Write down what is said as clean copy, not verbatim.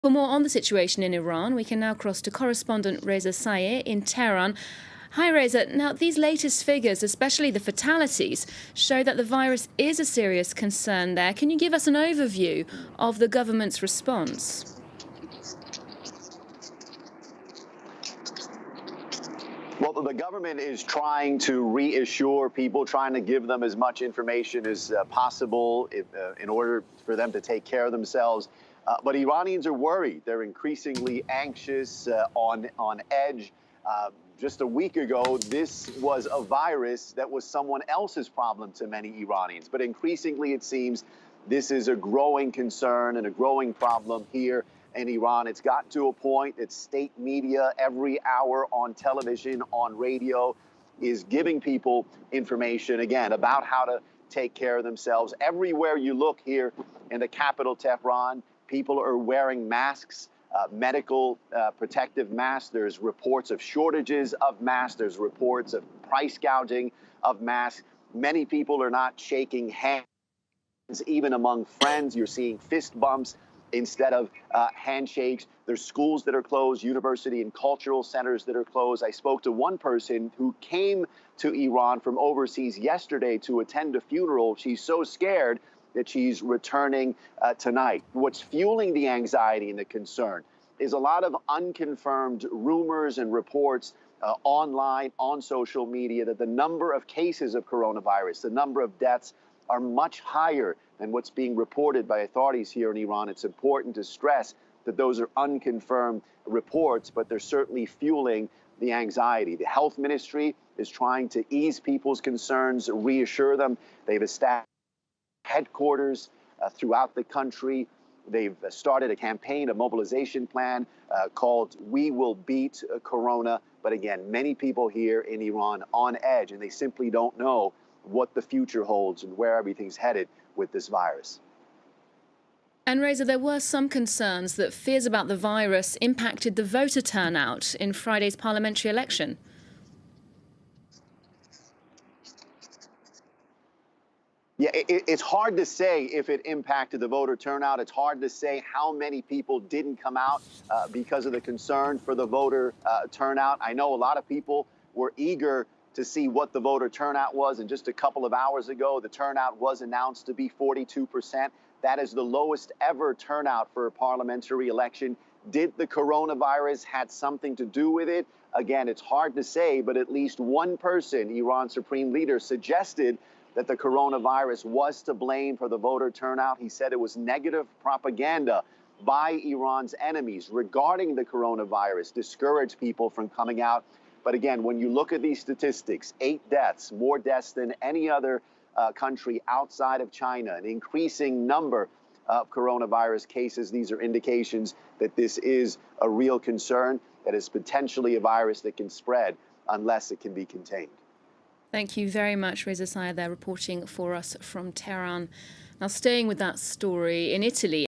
For more on the situation in Iran, we can now cross to correspondent Reza Sayeh in Tehran. Hi Reza, now these latest figures, especially the fatalities, show that the virus is a serious concern there. Can you give us an overview of the government's response? Well, the government is trying to reassure people, trying to give them as much information as possible in order for them to take care of themselves. But Iranians are worried. They're increasingly anxious, on edge. Just a week ago, this was a virus that was someone else's problem to many Iranians. But increasingly, it seems this is a growing concern and a growing problem here in Iran. It's got to a point that state media every hour on television, on radio, is giving people information, again, about how to take care of themselves. Everywhere you look here in the capital, Tehran, people are wearing masks, medical protective masks. There's reports of shortages of masks. There's reports of price gouging of masks. Many people are not shaking hands. Even among friends, you're seeing fist bumps instead of handshakes. There's schools that are closed, university and cultural centers that are closed. I spoke to one person who came to Iran from overseas yesterday to attend a funeral. She's so scared that she's returning tonight. What's fueling the anxiety and the concern is a lot of unconfirmed rumors and reports online, on social media, that the number of cases of coronavirus, the number of deaths, are much higher than what's being reported by authorities here in Iran. It's important to stress that those are unconfirmed reports, but they're certainly fueling the anxiety. The health ministry is trying to ease people's concerns, reassure them. They've established headquarters throughout the country. They've started a campaign, a mobilization plan called We Will Beat Corona. But again, many people here in Iran on edge, and they simply don't know what the future holds and where everything's headed with this virus. And Reza, there were some concerns that fears about the virus impacted the voter turnout in Friday's parliamentary election. Yeah, it's hard to say if it impacted the voter turnout. It's hard to say how many people didn't come out because of the concern for the voter turnout. I know a lot of people were eager to see what the voter turnout was. And just a couple of hours ago, the turnout was announced to be 42%. That is the lowest ever turnout for a parliamentary election. Did the coronavirus had something to do with it? Again, it's hard to say, but at least one person, Iran's supreme leader, suggested that the coronavirus was to blame for the voter turnout. He said it was negative propaganda by Iran's enemies regarding the coronavirus, discourage people from coming out. But again, when you look at these statistics, 8 deaths, more deaths than any other country outside of China, an increasing number of coronavirus cases, these are indications that this is a real concern, that is potentially a virus that can spread unless it can be contained. Thank you very much, Reza Sayeh, there reporting for us from Tehran. Now, staying with that story, in Italy,